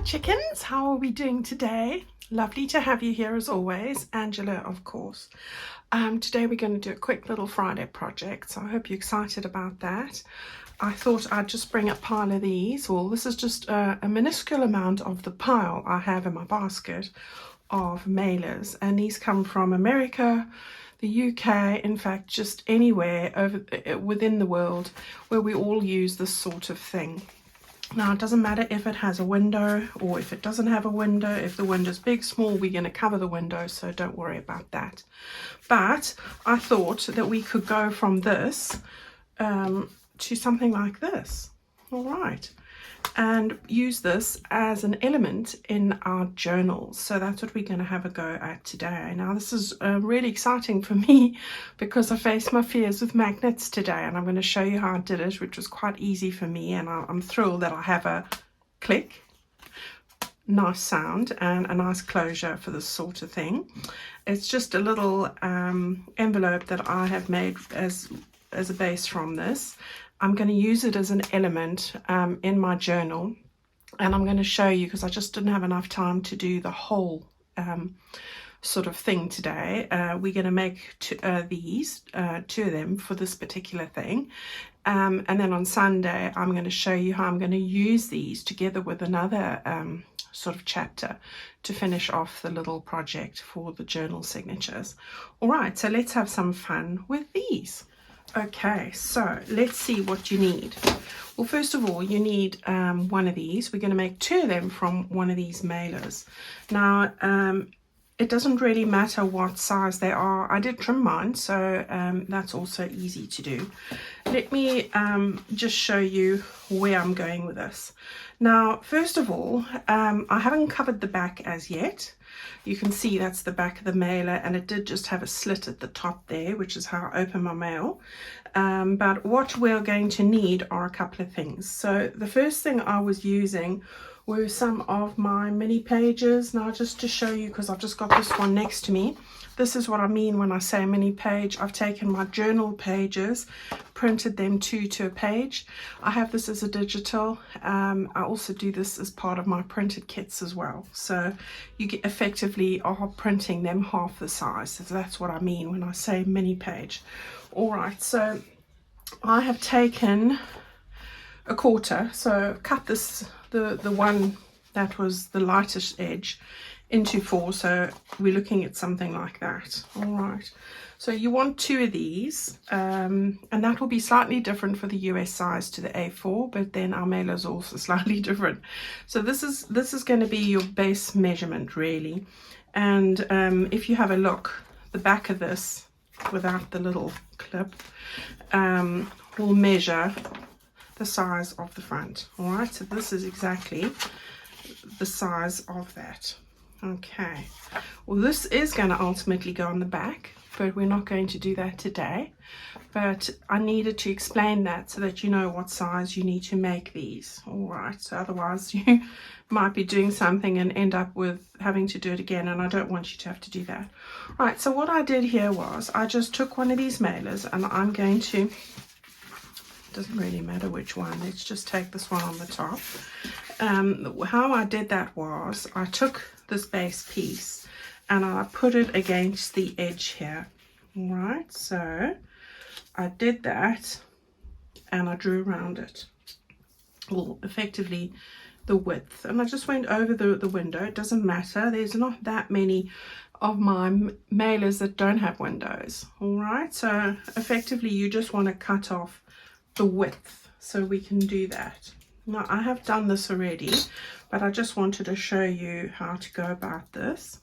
chickens, how are we doing today? Lovely to have you here as always. Angela, of course. Today we're going to do a quick little Friday project, so I hope you're excited about that. I thought I'd just bring a pile of these. Well, this is just a minuscule amount of the pile I have in my basket of mailers, and these come from America, the UK, in fact just anywhere within the world where we all use this sort of thing. Now, it doesn't matter if it has a window or if it doesn't have a window. If the window's big, small, we're going to cover the window, so don't worry about that. But I thought that we could go from this to something like this. All right. And use this as an element in our journals. So that's what we're going to have a go at today. Now, this is really exciting for me because I faced my fears with magnets today, and I'm going to show you how I did it, which was quite easy for me. And I'm thrilled that I have a click, nice sound, and a nice closure for this sort of thing. It's just a little envelope that I have made as a base from this. I'm going to use it as an element in my journal, and I'm going to show you, because I just didn't have enough time to do the whole sort of thing today. We're going to make two of them for this particular thing, and then on Sunday I'm going to show you how I'm going to use these together with another sort of chapter to finish off the little project for the journal signatures. All right, so let's have some fun with these. Okay, so let's see what you need. Well, first of all, you need one of these. We're going to make two of them from one of these mailers. Now, it doesn't really matter what size they are. I did trim mine, so that's also easy to do. Let me just show you where I'm going with this. Now, first of all, I haven't covered the back as yet. You can see that's the back of the mailer, and it did just have a slit at the top there, which is how I open my mail. But what we're going to need are a couple of things. So the first thing I was using were some of my mini pages. Now, just to show you, because I've just got this one next to me, this is what I mean when I say mini page. I've taken my journal pages, printed them two to a page. I have this as a digital. I also do this as part of my printed kits as well. So you effectively are printing them half the size. So that's what I mean when I say mini page. All right, so I have taken a quarter. So cut this, the one that was the lightest edge, into 4, so we're looking at something like that. All right, so you want 2 of these, and that will be slightly different for the US size to the A4, but then our mailer is also slightly different. So this is going to be your base measurement, really. And if you have a look, the back of this, without the little clip, will measure the size of the front. All right, so this is exactly the size of that. Okay, well, this is going to ultimately go on the back, but we're not going to do that today. But I needed to explain that so that you know what size you need to make these. All right, so otherwise you might be doing something and end up with having to do it again, and I don't want you to have to do that. Right, so what I did here was I just took one of these mailers, and I'm going to, it doesn't really matter which one, let's just take this one on the top. How I did that was I took this base piece and I put it against the edge here. All right, so I did that and I drew around it, well, effectively the width, and I just went over the window. It doesn't matter, there's not that many of my mailers that don't have windows. All right, so effectively you just want to cut off the width, so we can do that. Now, I have done this already, but I just wanted to show you how to go about this.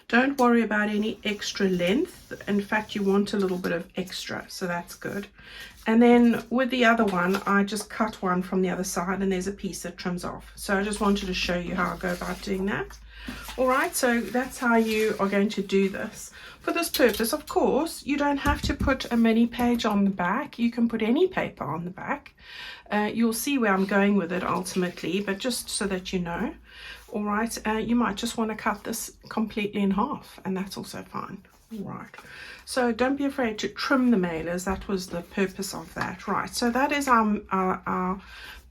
Don't worry about any extra length. In fact, you want a little bit of extra, so that's good. And then with the other one, I just cut one from the other side, and there's a piece that trims off. So I just wanted to show you how I go about doing that. All right, so that's how you are going to do this. For this purpose, of course, you don't have to put a mini page on the back. You can put any paper on the back. You'll see where I'm going with it ultimately, but just so that you know. All right, you might just want to cut this completely in half, and that's also fine. All right, so don't be afraid to trim the mailers. That was the purpose of that. Right, so that is our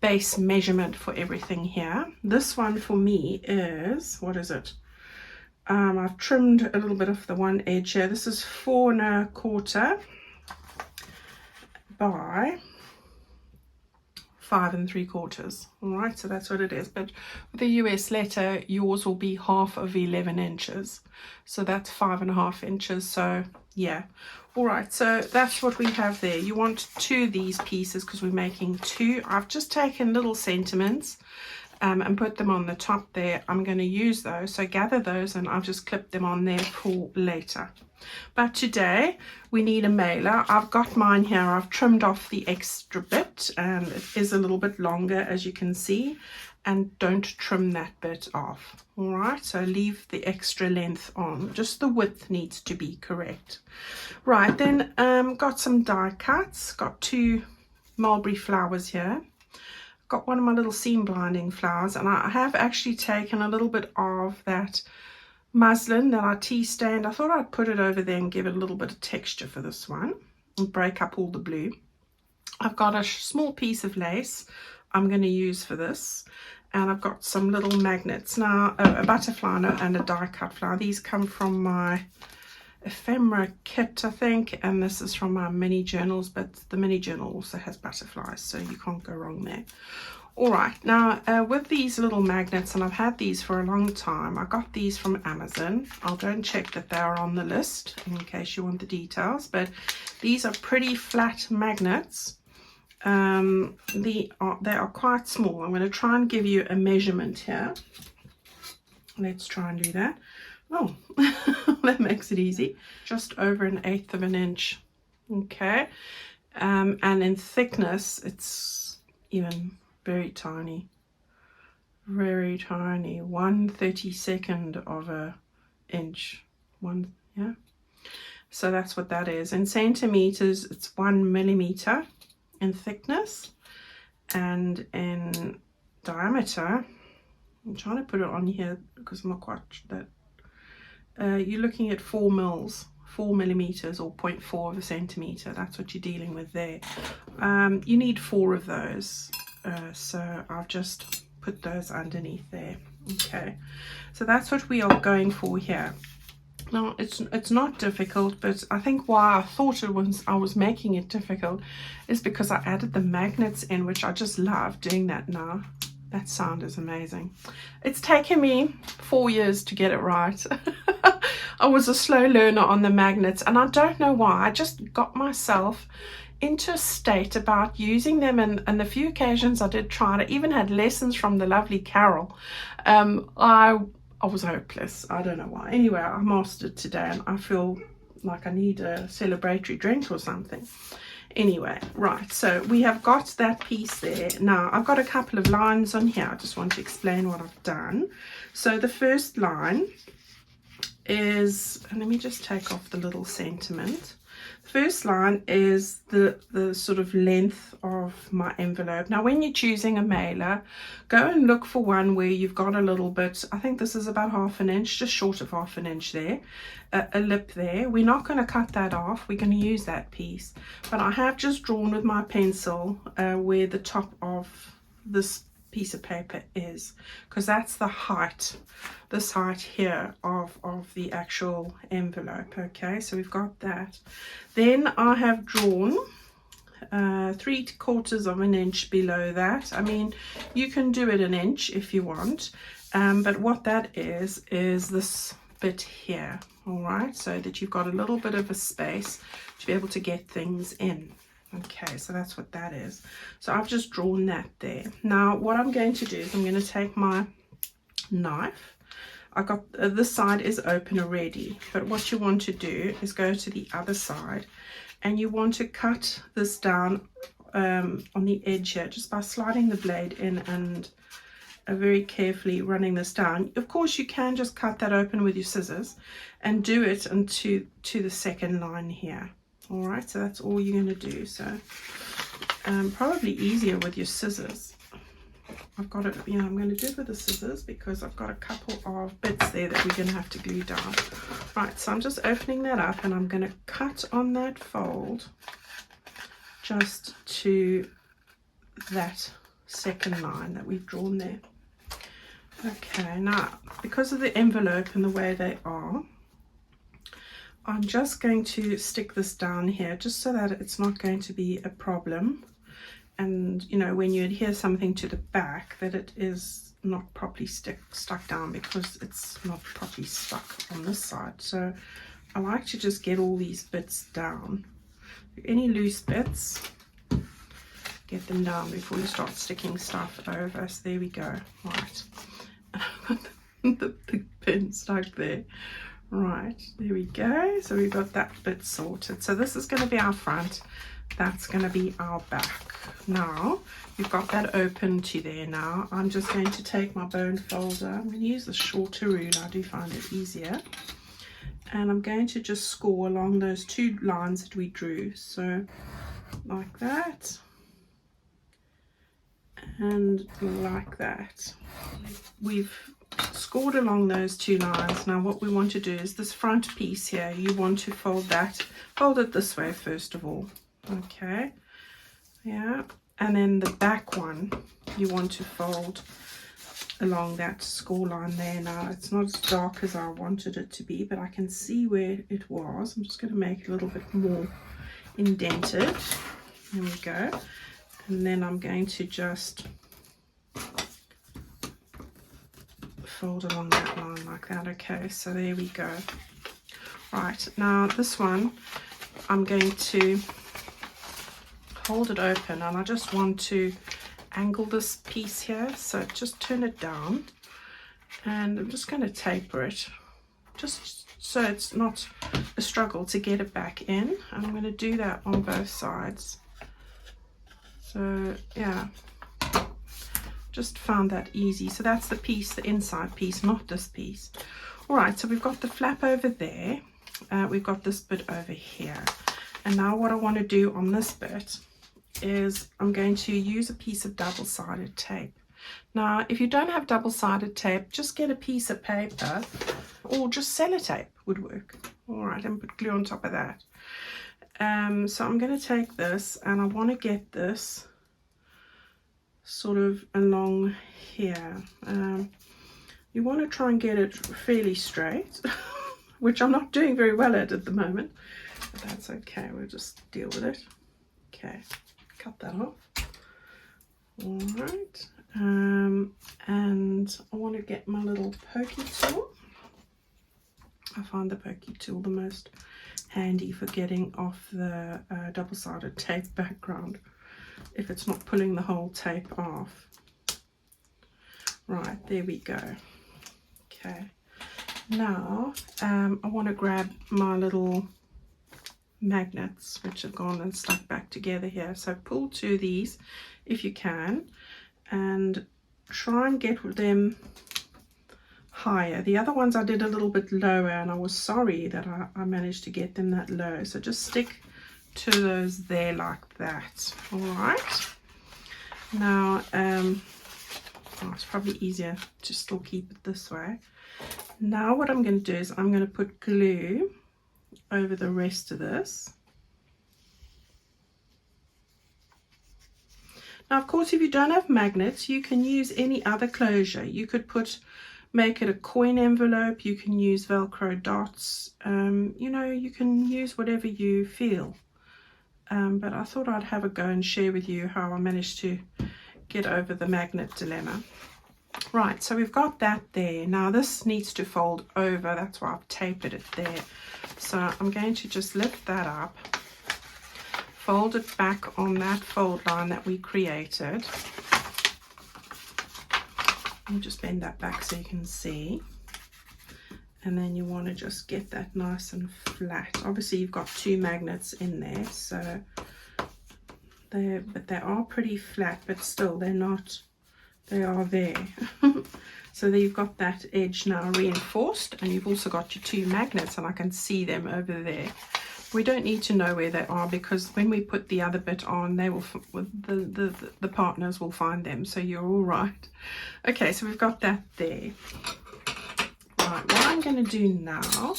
base measurement for everything here. This one for me is, what is it? I've trimmed a little bit of the one edge here. This is 4 1/4 by 5 3/4. All right, so that's what it is. But with the US letter, yours will be half of 11 inches. So that's 5.5 inches. So yeah. All right, so that's what we have there. You want 2 of these pieces because we're making 2. I've just taken little sentiments and put them on the top there. I'm going to use those, so gather those, and I've just clipped them on there for later. But today we need a mailer. I've got mine here. I've trimmed off the extra bit, and it is a little bit longer, as you can see, and don't trim that bit off. All right, so leave the extra length on. Just the width needs to be correct. Right, then got some die cuts. Got 2 mulberry flowers here. Got one of my little seam blinding flowers, and I have actually taken a little bit of that muslin that I tea stained. I thought I'd put it over there and give it a little bit of texture for this one and break up all the blue. I've got a small piece of lace I'm going to use for this, and I've got some little magnets. Now a butterfly and a die cut flower. These come from my ephemera kit, I think, and this is from my mini journals, but the mini journal also has butterflies, so you can't go wrong there. All right, now with these little magnets, and I've had these for a long time. I got these from Amazon. I'll go and check that they are on the list in case you want the details, but these are pretty flat magnets. They are quite small. I'm going to try and give you a measurement here. Let's try and do that. Oh, that makes it easy. Just over 1/8 of an inch. Okay, and in thickness, it's even very tiny, very tiny. 1/32 of an inch. Yeah. So that's what that is. In centimeters, it's 1 millimeter in thickness, and in diameter, I'm trying to put it on here because I'm not quite that. You're looking at 4 millimeters, or 0.4 of a centimeter. That's what you're dealing with there. You need 4 of those, so I've just put those underneath there. Okay, so that's what we are going for here. Now it's not difficult, but I think why I thought I was making it difficult is because I added the magnets in, which I just love doing that now. That sound is amazing. It's taken me 4 years to get it right. I was a slow learner on the magnets, and I don't know why. I just got myself into a state about using them, and the few occasions I did try it, I even had lessons from the lovely Carol. I was hopeless. I don't know why. Anyway, I mastered it today, and I feel like I need a celebratory drink or something. Anyway, right, so we have got that piece there. Now I've got a couple of lines on here. I just want to explain what I've done. So the first line is, and let me just take off the little sentiment. The first line is the sort of length of my envelope. Now when you're choosing a mailer, go and look for one where you've got a little bit, I think this is about 1/2 inch, just short of 1/2 inch there, a lip there. We're not going to cut that off, we're going to use that piece, but I have just drawn with my pencil where the top of this piece of paper is, because that's the height, this height here of the actual envelope. Okay, so we've got that. Then I have drawn 3/4 of an inch below that. I mean, you can do it 1 inch if you want, but what that is this bit here. All right, so that you've got a little bit of a space to be able to get things in. Okay, so that's what that is. So I've just drawn that there. Now what I'm going to do is I'm going to take my knife. I got this side is open already, but what you want to do is go to the other side, and you want to cut this down on the edge here, just by sliding the blade in and very carefully running this down. Of course you can just cut that open with your scissors and do it into the second line here. All right, so that's all you're going to do. So probably easier with your scissors. I've got it, you know, I'm going to do it with the scissors because I've got a couple of bits there that we're going to have to glue down. Right, so I'm just opening that up, and I'm going to cut on that fold just to that second line that we've drawn there. Okay, now because of the envelope and the way they are, I'm just going to stick this down here just so that it's not going to be a problem. And you know, when you adhere something to the back, that it is not properly stuck down, because it's not properly stuck on this side. So I like to just get all these bits down. Any loose bits, get them down before you start sticking stuff over. So there we go. Right. The big pin stuck there. Right, there we go. So we've got that bit sorted. So this is going to be our front, that's going to be our back. Now we've got that open to there. Now I'm just going to take my bone folder. I'm going to use the shorter ruler, I do find it easier, and I'm going to just score along those two lines that we drew. So like that and like that. We've scored along those two lines. Now what we want to do is this front piece here, you want to fold it this way first of all. Okay, yeah, and then the back one you want to fold along that score line there. Now it's not as dark as I wanted it to be, but I can see where it was. I'm just going to make it a little bit more indented. There we go. And then I'm going to just fold along that line like that. Okay, so there we go. Right, now this one I'm going to hold it open, and I just want to angle this piece here, so just turn it down, and I'm just going to taper it just so it's not a struggle to get it back in, and I'm going to do that on both sides. So yeah, just found that easy. So that's the piece, the inside piece, not this piece. All right, so we've got the flap over there, we've got this bit over here, and now what I want to do on this bit is I'm going to use a piece of double-sided tape. Now if you don't have double-sided tape, just get a piece of paper, or just sellotape would work. All right, and put glue on top of that. So I'm going to take this, and I want to get this sort of along here. You want to try and get it fairly straight, which I'm not doing very well at the moment, but that's okay, we'll just deal with it. Okay, cut that off. All right, and I want to get my little pokey tool. I find the pokey tool the most handy for getting off the double-sided tape background if it's not pulling the whole tape off. Right, there we go. Okay, now I want to grab my little magnets which have gone and stuck back together here. So pull two of these if you can, and try and get them higher. The other ones I did a little bit lower, and I was sorry that I managed to get them that low. So just stick to those there like that. All right, now it's probably easier to still keep it this way. Now what I'm going to do is I'm going to put glue over the rest of this. Now of course, if you don't have magnets, you can use any other closure. You could make it a coin envelope, you can use Velcro dots, you know, you can use whatever you feel. But I thought I'd have a go and share with you how I managed to get over the magnet dilemma. Right, so we've got that there. Now this needs to fold over, that's why I've tapered it there. So I'm going to just lift that up, fold it back on that fold line that we created. You just bend that back so you can see, and then you want to just get that nice and flat. Obviously you've got two magnets in there, so they are pretty flat, but still they are there. So there you've got that edge now reinforced, and you've also got your two magnets, and I can see them over there. We don't need to know where they are, because when we put the other bit on, they will, the partners will find them, so you're all right. Okay, so we've got that there. Right, what I'm going to do now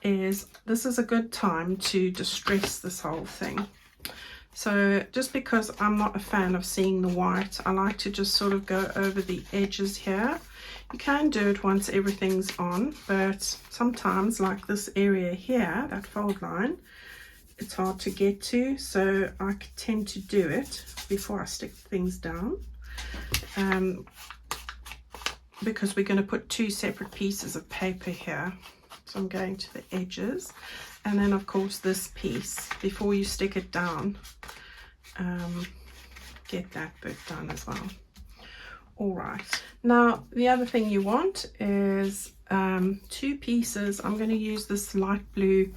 is, this is a good time to distress this whole thing. So just because I'm not a fan of seeing the white, I like to just sort of go over the edges here. You can do it once everything's on, but sometimes, like this area here, that fold line, it's hard to get to, so I tend to do it before I stick things down, because we're going to put two separate pieces of paper here. So I'm going to the edges, and then of course this piece, before you stick it down, get that bit done as well. All right, now the other thing you want is two pieces. I'm going to use this light blue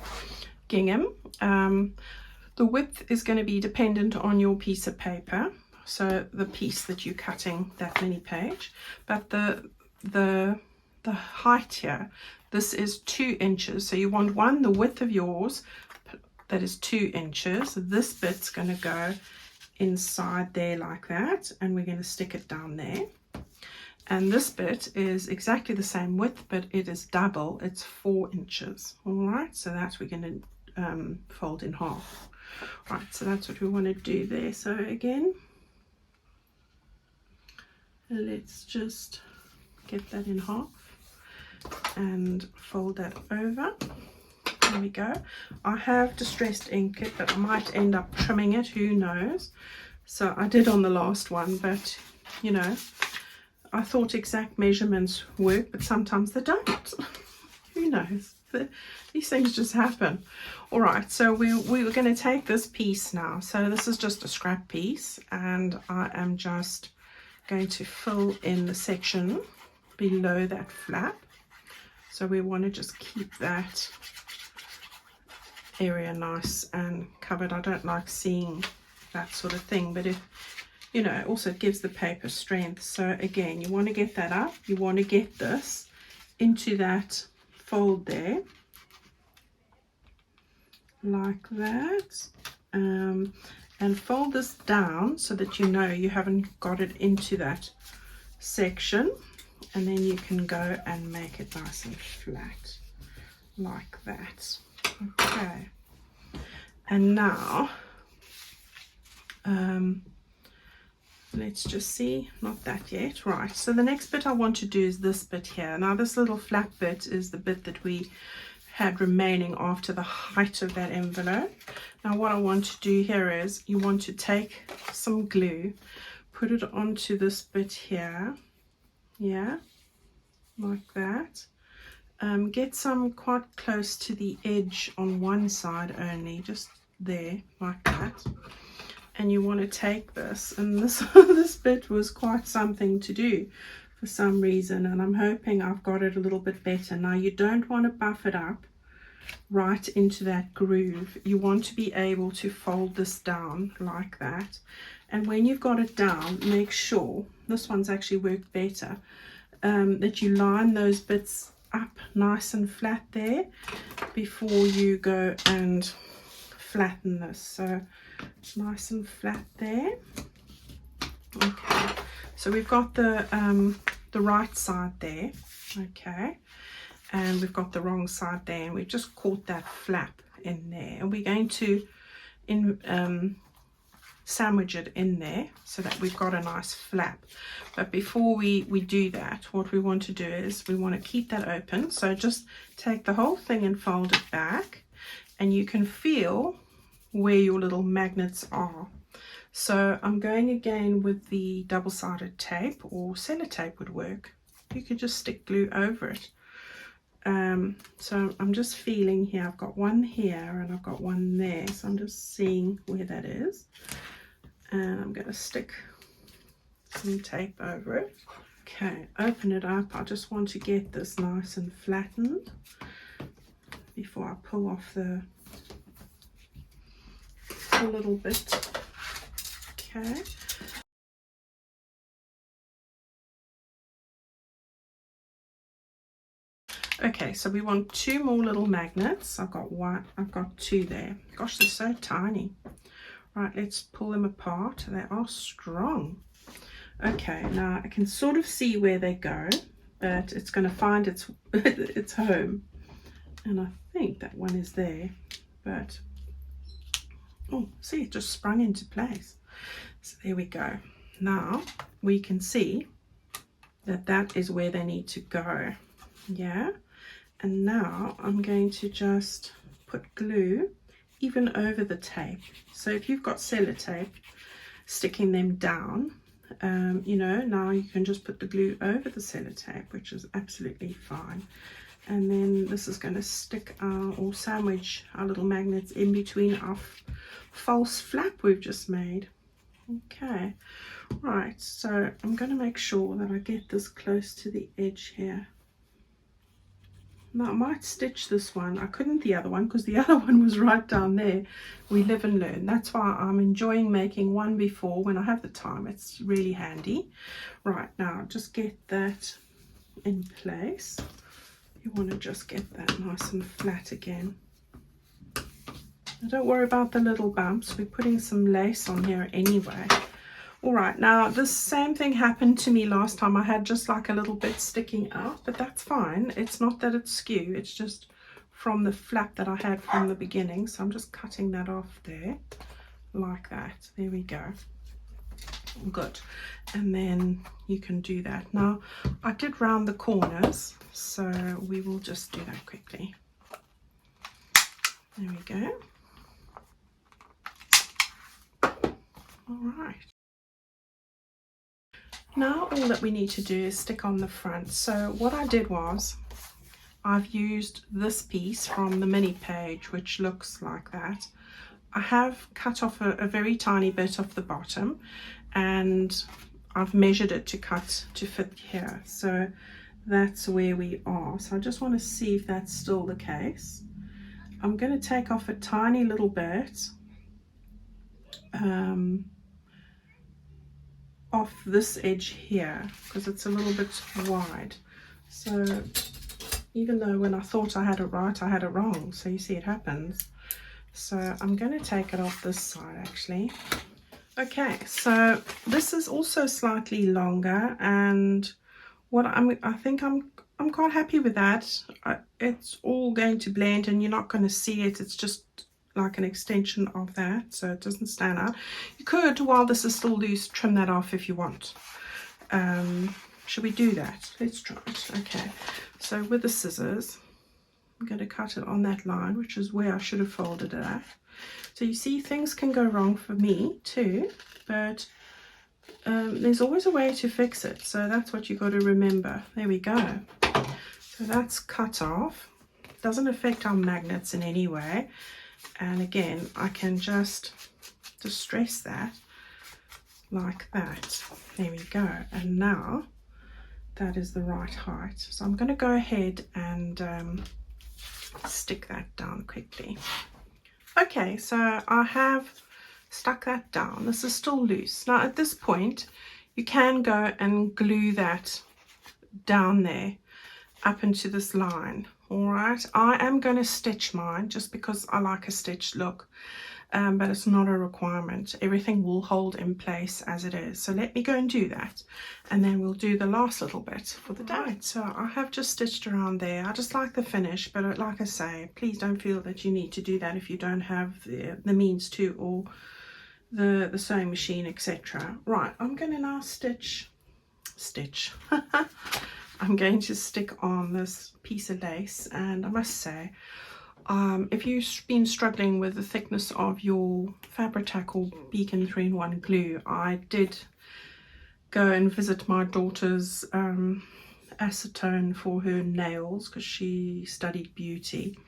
gingham. The width is going to be dependent on your piece of paper, so the piece that you're cutting, that mini page, but the height here, this is 2 inches. So you want the width of yours that is 2 inches. This bit's going to go inside there like that, and we're going to stick it down there. And this bit is exactly the same width, but it is double. It's 4 inches. All right, so that's we're going to fold in half. Right, so that's what we want to do there. So again, let's just get that in half and fold that over. There we go. I have distressed ink it, but I might end up trimming it, who knows. So I did on the last one, but you know, I thought exact measurements work, but sometimes they don't. Who knows? These things just happen. All right, so we were going to take this piece now. So this is just a scrap piece, and I am just going to fill in the section below that flap. So we want to just keep that area nice and covered. I don't like seeing that sort of thing, but if you know, also it gives the paper strength. So again, you want to get that up, you want to get this into that fold there like that, and fold this down so that you know you haven't got it into that section, and then you can go and make it nice and flat like that. Okay, and now let's just see, not that yet. Right, so the next bit I want to do is this bit here. Now this little flat bit is the bit that we had remaining after the height of that envelope. Now what I want to do here is you want to take some glue, put it onto this bit here, yeah, like that. Get some quite close to the edge on one side only, just there like that. And you want to take this, and this this bit was quite something to do for some reason, and I'm hoping I've got it a little bit better. Now you don't want to buff it up right into that groove. You want to be able to fold this down like that, and when you've got it down, make sure, this one's actually worked better, that you line those bits up nice and flat there before you go and flatten this. So nice and flat there. Okay, so we've got the right side there, okay, and we've got the wrong side there, and we've just caught that flap in there, and we're going to sandwich it in there so that we've got a nice flap. But before we do that, what we want to do is we want to keep that open. So just take the whole thing and fold it back, and you can feel where your little magnets are. So I'm going again with the double-sided tape, or sellotape would work. You could just stick glue over it. So I'm just feeling here, I've got one here and I've got one there, so I'm just seeing where that is, and I'm going to stick some tape over it. Okay, open it up. I just want to get this nice and flattened before I pull off the a little bit. Okay, okay, so we want 2 more little magnets. I've got one, I've got 2 there. Gosh, they're so tiny. Right, let's pull them apart. They are strong. Okay, now I can sort of see where they go, but it's going to find its its home, and I think that one is there, but Oh, see, it just sprung into place. So there we go. Now we can see that that is where they need to go. Yeah. And now I'm going to just put glue even over the tape. So if you've got sellotape sticking them down, you know, now you can just put the glue over the sellotape, which is absolutely fine. And then this is going to stick or sandwich our little magnets in between our false flap we've just made. Okay, right, so I'm going to make sure that I get this close to the edge here. Now I might stitch this one. I couldn't the other one because the other one was right down there. We live and learn. That's why I'm enjoying making one before when I have the time. It's really handy. Right, now just get that in place. You want to just get that nice and flat again. Now don't worry about the little bumps. We're putting some lace on here anyway. All right, now this same thing happened to me last time. I had just like a little bit sticking out, but that's fine. It's not that it's skew, it's just from the flap that I had from the beginning. So I'm just cutting that off there like that. There we go. Good. And then you can do that. Now I did round the corners, so we will just do that quickly. There we go. All right. Now all that we need to do is stick on the front. So what I did was I've used this piece from the mini page, which looks like that. I have cut off a very tiny bit off the bottom, and I've measured it to cut to fit here. So that's where we are. So I just want to see if that's still the case. I'm going to take off a tiny little bit off this edge here because it's a little bit wide. So even though when I thought I had it right, I had it wrong. So you see it happens. So I'm going to take it off this side actually. Okay, so this is also slightly longer, and what I think I'm quite happy with that. It's all going to blend and you're not going to see it. It's just like an extension of that, so it doesn't stand out. You could, while this is still loose, trim that off if you want. Should we do that? Let's try it. Okay, so with the scissors I'm going to cut it on that line, which is where I should have folded it at. So you see, things can go wrong for me too, but there's always a way to fix it. So that's what you got to remember. There we go. So that's cut off. Doesn't affect our magnets in any way. And again, I can just distress that like that. There we go. And now that is the right height. So I'm going to go ahead and stick that down quickly. Okay, so I have stuck that down. This is still loose. Now at this point, you can go and glue that down there up into this line. All right, I am going to stitch mine just because I like a stitched look, but it's not a requirement. Everything will hold in place as it is. So let me go and do that, and then we'll do the last little bit for the day. Right, so I have just stitched around there. I just like the finish, but like I say, please don't feel that you need to do that if you don't have the means to, or the sewing machine, etc. Right, I'm going to now stitch I'm going to stick on this piece of lace, and I must say, if you've been struggling with the thickness of your Fabri-Tac or Beacon 3-in-1 glue, I did go and visit my daughter's acetone for her nails because she studied beauty,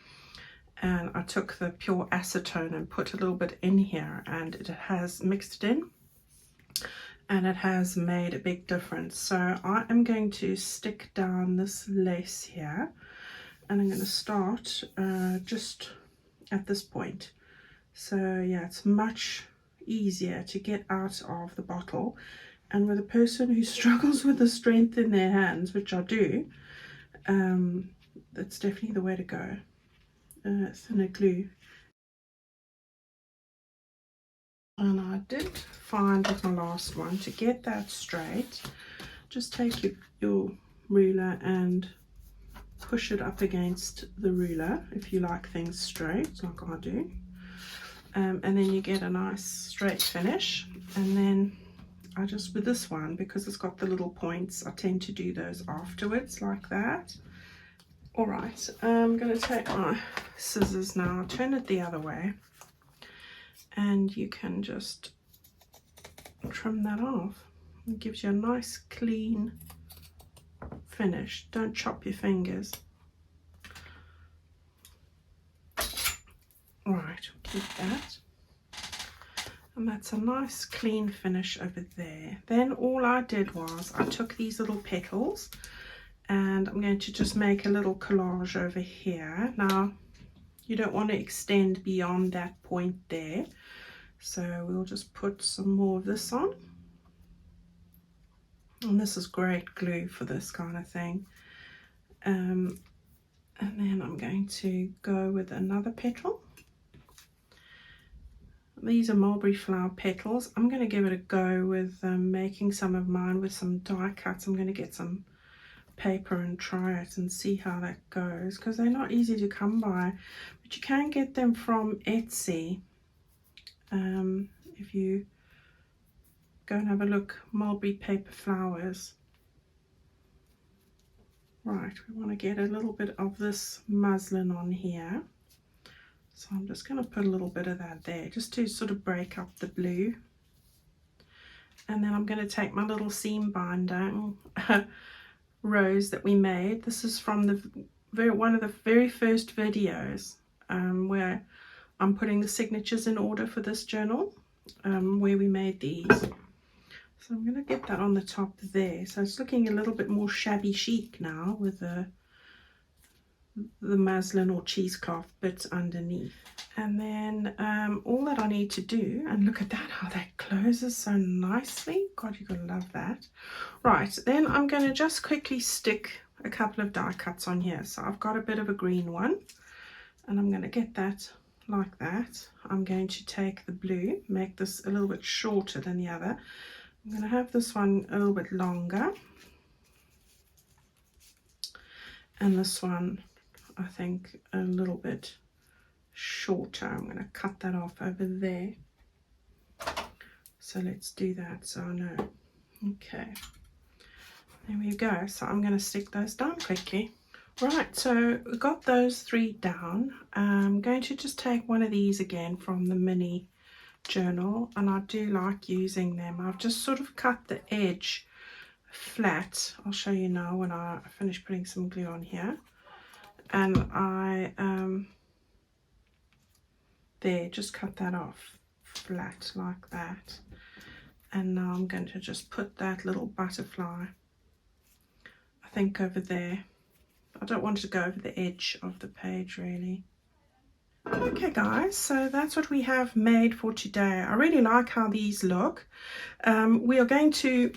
and I took the pure acetone and put a little bit in here, and it has mixed it in, and it has made a big difference. So I am going to stick down this lace here, and I'm going to start just at this point. So yeah, it's much easier to get out of the bottle, and with a person who struggles with the strength in their hands, which I do, that's definitely the way to go. Thinner glue. And I did find with my last one, to get that straight, just take your ruler and push it up against the ruler if you like things straight, like I do. and then you get a nice straight finish. And then I just, with this one, because it's got the little points, I tend to do those afterwards like that. All right, I'm going to take my scissors now, turn it the other way, and you can just trim that off. It gives you a nice clean finish. Don't chop your fingers. Right, keep that. And that's a nice clean finish over there. Then all I did was I took these little petals and I'm going to just make a little collage over here. Now you don't want to extend beyond that point there, so we'll just put some more of this on. And this is great glue for this kind of thing. And then I'm going to go with another petal. These are mulberry flower petals. I'm going to give it a go with making some of mine with some die cuts. I'm going to get some paper and try it and see how that goes, because they're not easy to come by, but you can get them from Etsy. If you go and have a look, mulberry paper flowers. Right, we want to get a little bit of this muslin on here, so I'm just going to put a little bit of that there just to sort of break up the blue. And then I'm going to take my little seam binder rose that we made. This is from one of the very first videos where I'm putting the signatures in order for this journal, where we made these. So I'm going to get that on the top there. So it's looking a little bit more shabby chic now with the muslin or cheesecloth bits underneath. And then all that I need to do, and look at that, how that closes so nicely. God, you're going to love that. Right, then I'm going to just quickly stick a couple of die cuts on here. So I've got a bit of a green one, and I'm going to get that like that. I'm going to take the blue, make this a little bit shorter than the other. I'm going to have this one a little bit longer, and this one I think a little bit shorter. I'm going to cut that off over there. So let's do that so I know. Okay, there we go. So I'm going to stick those down quickly. Right, so we got those three down. I'm going to just take one of these again from the mini journal, and I do like using them. I've just sort of cut the edge flat. I'll show you now when I finish putting some glue on here. And I there, just cut that off flat like that. And now I'm going to just put that little butterfly, I think, over there. I don't want it to go over the edge of the page really. Okay guys, so that's what we have made for today. I really like how these look. We are going to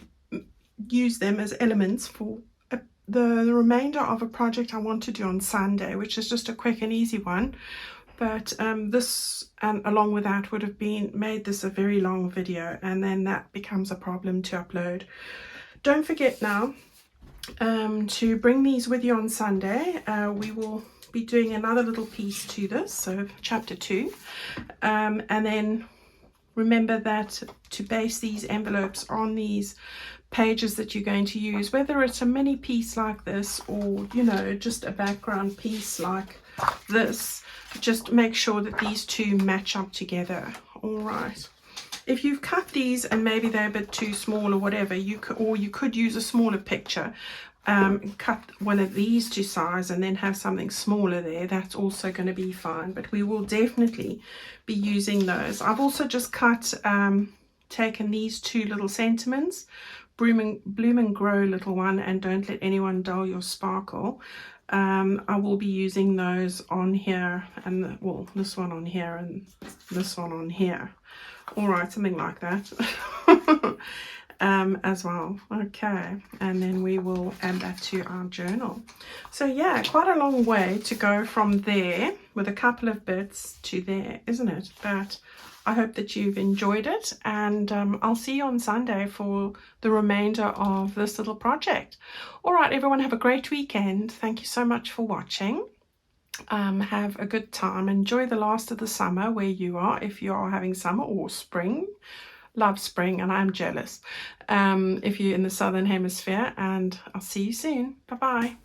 use them as elements for the remainder of a project I want to do on Sunday, which is just a quick and easy one. But this, and along with that, would have made this a very long video, and then that becomes a problem to upload. Don't forget now to bring these with you on Sunday. We will be doing another little piece to this, so chapter 2, and then remember that to base these envelopes on these pages that you're going to use, whether it's a mini piece like this or, you know, just a background piece like this, just make sure that these two match up together. All right, if you've cut these and maybe they're a bit too small or whatever, you could use a smaller picture, cut one of these to size and then have something smaller there. That's also going to be fine, but we will definitely be using those. I've also just cut taken these two little sentiments, bloom and grow little one, and don't let anyone dull your sparkle. I will be using those on here, and well, this one on here and this one on here. All right, something like that. As well. Okay, and then we will add that to our journal. So yeah, quite a long way to go from there with a couple of bits to there, isn't it? But I hope that you've enjoyed it, and I'll see you on Sunday for the remainder of this little project. All right, everyone, have a great weekend. Thank you so much for watching. Have a good time. Enjoy the last of the summer where you are, if you are having summer, or spring. Love spring, and I'm jealous if you're in the southern hemisphere. And I'll see you soon. Bye bye.